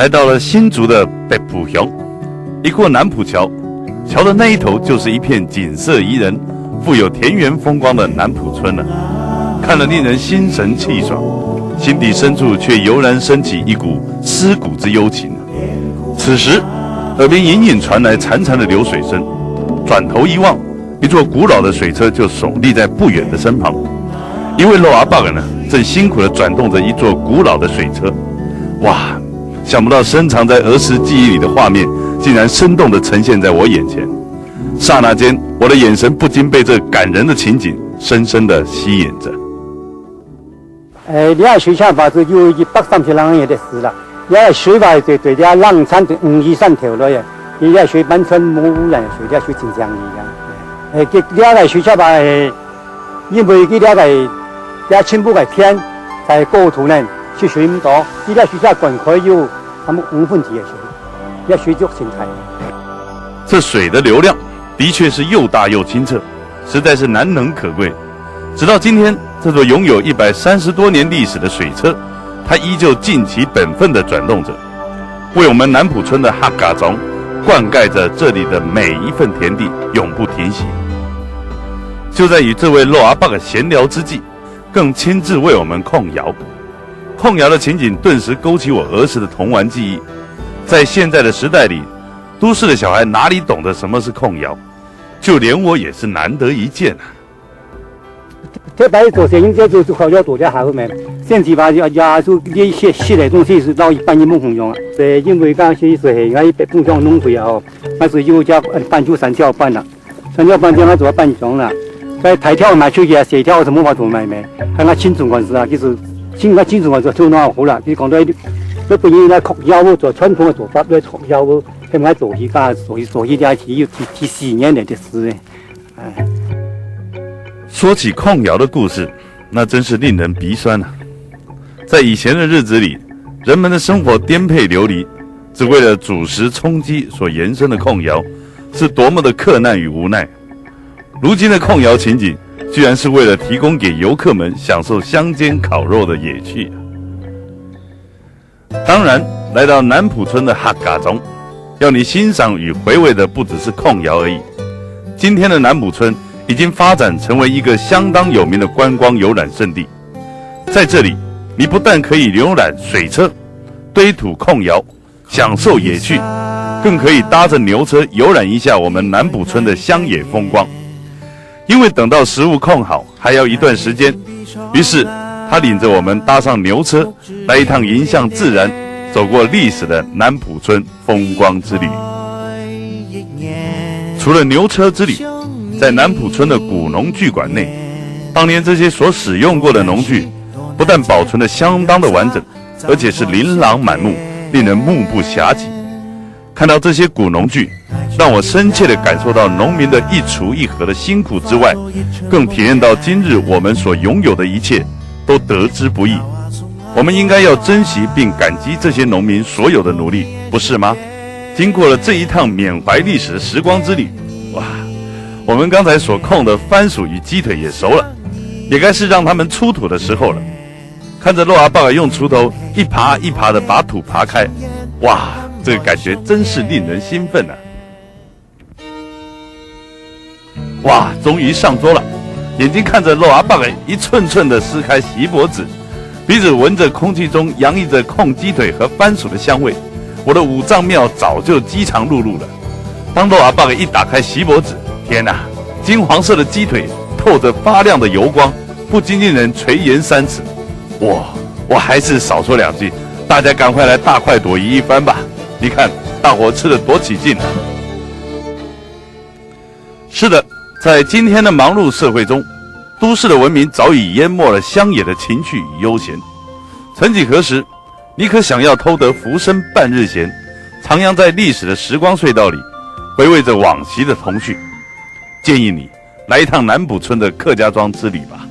来到了新竹的北埔乡，一过南埔桥，桥的那一头就是一片景色宜人、富有田园风光的南埔村了。看了令人心神气爽，心底深处却油然升起一股思古之幽情。此时，耳边隐隐传来潺潺的流水声，转头一望，一座古老的水车就耸立在不远的身旁。一位老阿伯呢，正辛苦地转动着一座古老的水车。哇！想不到深藏在儿时记忆里的画面，竟然生动地呈现在我眼前。刹那间，我的眼神不禁被这感人的情景深深地吸引着。你水车吧就要130人嘅事啦。你水吧对啲浪餐就523條咯嘅，你水本身冇污染水，啲水正常嘅。佢水車吧因為佢全部嘅天在高土呢，是水唔多，啲水車灌可以有他們5分之嘅水，啲水足生態。这水的流量的确是又大又清澈，实在是难能可贵。直到今天，这座拥有130多年历史的水车，它依旧尽其本分地转动着，为我们南埔村的客家庄灌溉着这里的每一份田地，永不停息。就在与这位老阿伯的闲聊之际，更亲自为我们控窑。控窑的情景顿时勾起我儿时的童玩记忆。在现在的时代里，都市的小孩哪里懂得什么是控窑？就连我也是难得一见啊！特别做生意就靠要做得好咩？甚至话就呢些的东西是到一般人冇用用啊。因为刚些水喺北部乡农会啊，那是又叫搬出3条班啦，3条班这样做搬上啦。在台条卖出去啊，4条什么话做卖咩？喺我清楚嗰时啊，就是清楚嗰时做那好啦。佢讲到你本人咧控窑做传统嘅做法咧，控窑佢咪做起家做起家起要提4年嚟的事咧，哎。说起控窑的故事，那真是令人鼻酸啊！在以前的日子里，人们的生活颠沛流离，只为了主食充饥所延伸的控窑，是多么的克难与无奈。如今的控窑情景，居然是为了提供给游客们享受乡间烤肉的野趣。当然，来到南埔村的客家庄，要你欣赏与回味的不只是控窑而已。今天的南埔村已经发展成为一个相当有名的观光游览胜地。在这里，你不但可以浏览水车、堆土控窑，享受野趣，更可以搭着牛车游览一下我们南埔村的乡野风光。因为等到食物控好还要一段时间，于是他领着我们搭上牛车，来一趟迎向自然、走过历史的南埔村风光之旅。除了牛车之旅，在南埔村的古农具馆内，当年这些所使用过的农具，不但保存得相当的完整，而且是琳琅满目，令人目不暇接。看到这些古农具，让我深切地感受到农民的一锄一禾的辛苦之外，更体验到今日我们所拥有的一切都得之不易。我们应该要珍惜并感激这些农民所有的努力，不是吗？经过了这一趟缅怀历史的时光之旅，哇，我们刚才所控的番薯与鸡腿也熟了，也该是让他们出土的时候了。看着肉阿爸用锄头一耙一耙的把土耙开，哇，这个感觉真是令人兴奋啊！哇，终于上桌了，眼睛看着肉阿爸一寸寸的撕开锡箔纸，鼻子闻着空气中洋溢着控鸡腿和番薯的香味，我的五脏庙早就饥肠辘辘了。当肉阿爸一打开锡箔纸，天哪，金黄色的鸡腿透着发亮的油光，不禁令人垂涎3尺。我还是少说2句，大家赶快来大快朵颐一番吧！你看大伙吃得多起劲啊！是的，在今天的忙碌社会中，都市的文明早已淹没了乡野的情趣与悠闲。曾几何时，你可想要偷得浮生半日闲，徜徉在历史的时光隧道里，回味着往昔的童趣。建议你来一趟南埔村的客家庄之旅吧。